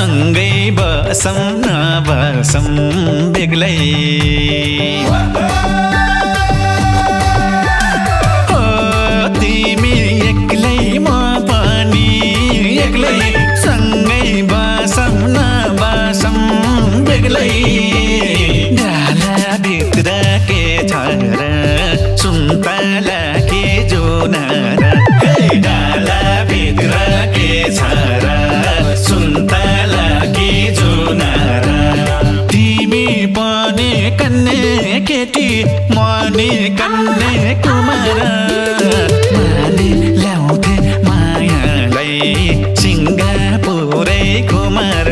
सँगै बसौँ नबसौँ बेग्लै हो तिमी एक्लै म पनि एक्लै सँगै बसौँ नबसौँ बेग्लै ढालाभित्र के छ र सुन्तला के जुनार ढालाभित्र के छ र सुन्तला के जुनार तिमी पनि कन्ने केटी मनी कन्ने कुमार माने ल्याउँथे मायालाई सिङ्गापुरै कुमार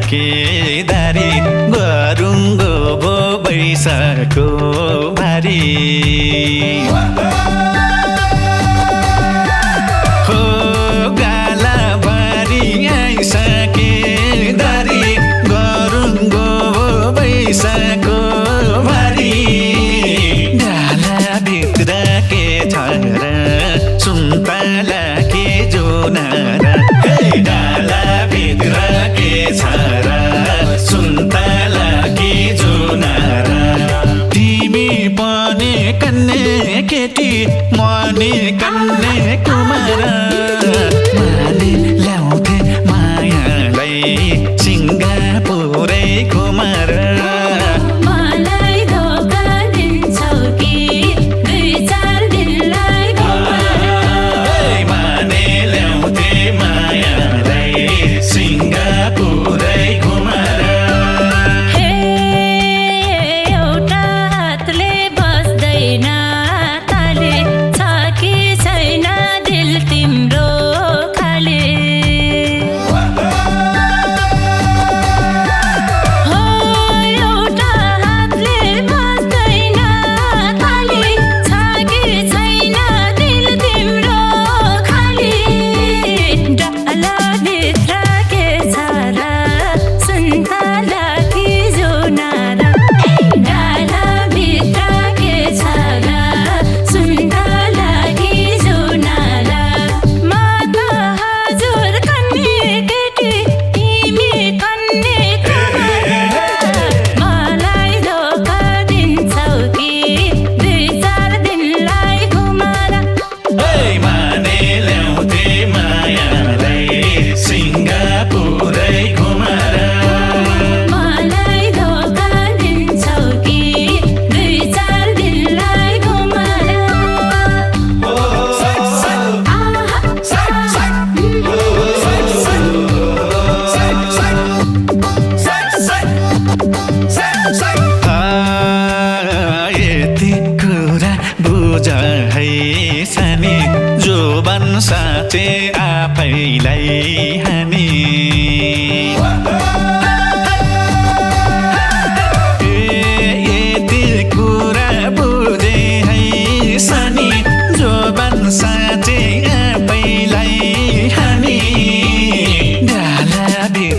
सकेदारी गरुङ्गो भो बैशाखको भारी हो गाला भारी आइसकेदारी गरुङ्गो भो बैशाखको भारी ढालाभित्र के छ र सुन्तला के जुनार ढालाभित्र के छ र सुन्तला के जुनार तिमी पनि कन्ने केटी मनी कन्ने कुमार माने ल्याउँथे मायालाई सिङ्गापुरै कुमार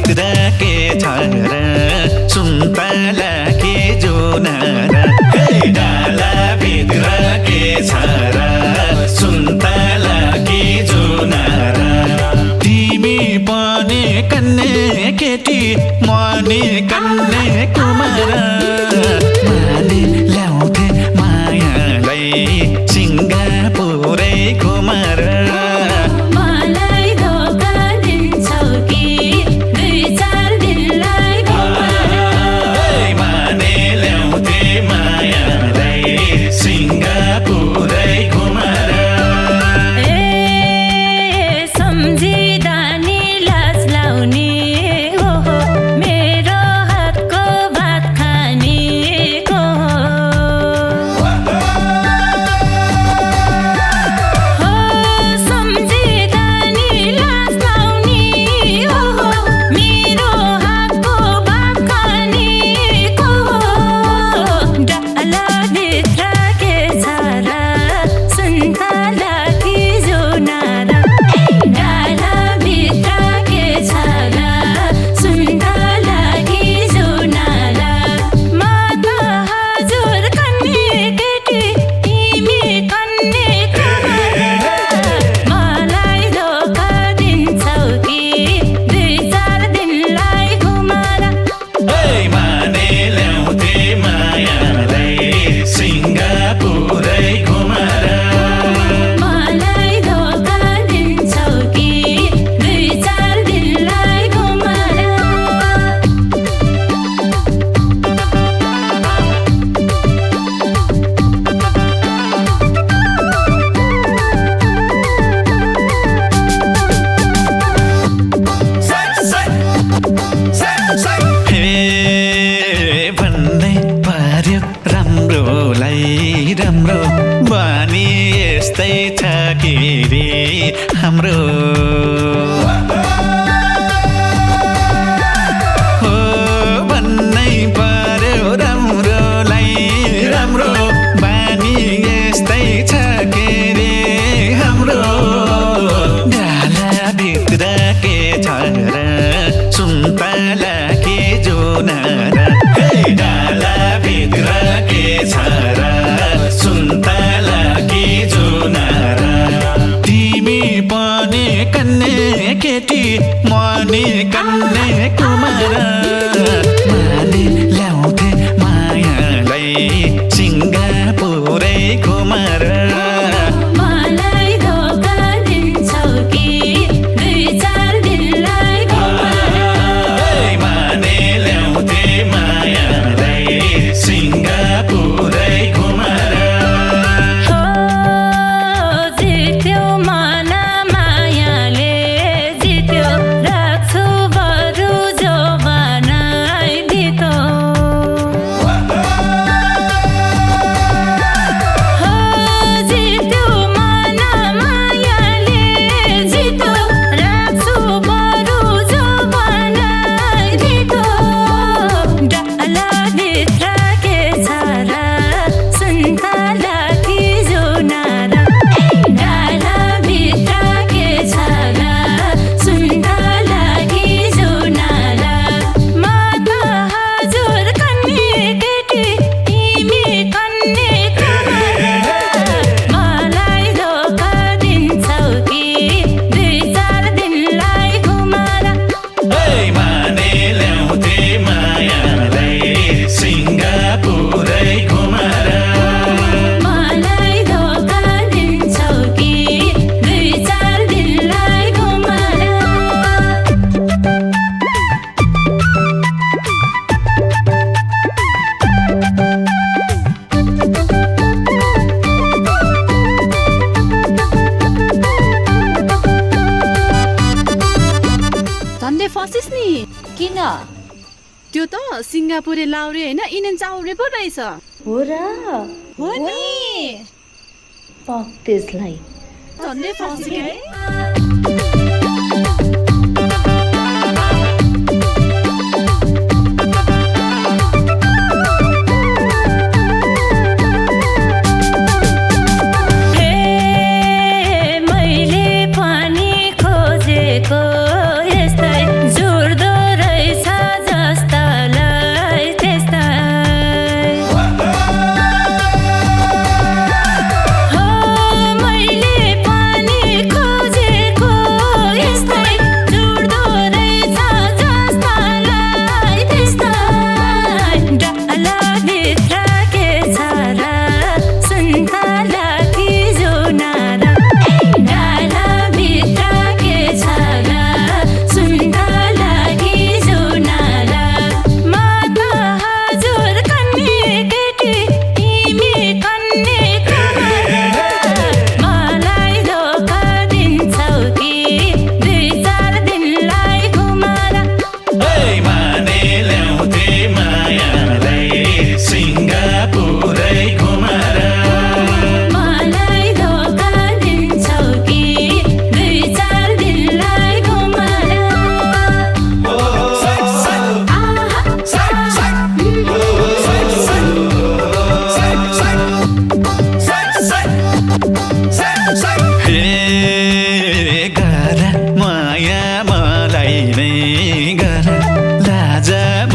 भित्र के छ र सुन्तला कि जुना र हे डाला भित्र के छ र सुन्तला कि जुना र तिमी पनि कन्ने केटी मनी कन्ने कुमार माने ल्याउँथे मायालाई सिङ्गापुरै कुमार मलाई धोका दिन्छौ कि 2-4 दिनलाई घुमाएर माने ल्याउँथे मायालाई सिङ्गापुरै कुमार सम्झिँदा नि लाज लाउने हो मेरो हातको भात खानेको हो सम्झिँदा नि लाज लाउने हो मेरो हातको भात खानेको डालाभित्र के छ र सुन्तला कि जुना र डालाभित्र के छ र सुन्तला कि जुना र म त हजुर कन्ने केटी तिमी कन्ने कुमार मलाई धोका दिन्छौ कि 2-4 दिनलाई घुमाएर माने ल्याउँथे मायालाई सिङ्गापुरै कुमार मलाई धोका दिन्छौ कि 2-4 दिनलाई घुमाएर हे भन्नै पर्यो राम्रोलाई राम्रो बानी यस्तै छ कि रे हाम्रो हो भन्नै पर्यो राम्रोलाई राम्रो बानी यस्तै छ कि रे हाम्रो डालाभित्र के छ र सुन्तला कि जुना र हे डालाभित्र के छ र सुन्तला कि जुना र तिमी पनि कन्ने केटी मनी कन्ने कुमार माने ल्याउँथे मायालाई सिङ्गापुरै कुमार मलाई धोका दिन्छौ कि 2-4 दिनलाई घुमाएर माने ल्याउँथे मायालाई सिङ्गापुरै कुमार हो जित्यो मन मायाले जित्यो राख्छु बरु जवानाइ दितो हो जित्यो मन मायाले जित्यो राख्छु बरु जवानाइ दितो डालाभित्र के छ र सुन्तला कि जुना र डालाभित्र के छ र सुन्तला कि जुना र म त हजुर कन्ने केटी तिमी कन्ने कुमार मलाई धोका दिन्छौ कि 2-4 दिनलाई घुमाएर माने ल्याउँथे मायालाई सिङ्गापुरै कुमार मलाई धोका दिन्छौ कि 2-4 दिनलाई घुमाएर झन्डै फसिस् नि किन त्यो त सिङ्गापुरे लाउरे होइन इन्डियन चाउरे पो रहेछ हो र हो नि पक त्यसलाई झन्डै फसिस् है मैले पनि खोजेको यस्तै जोड्दो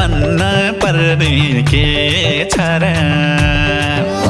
भन्न पर्ने के छ र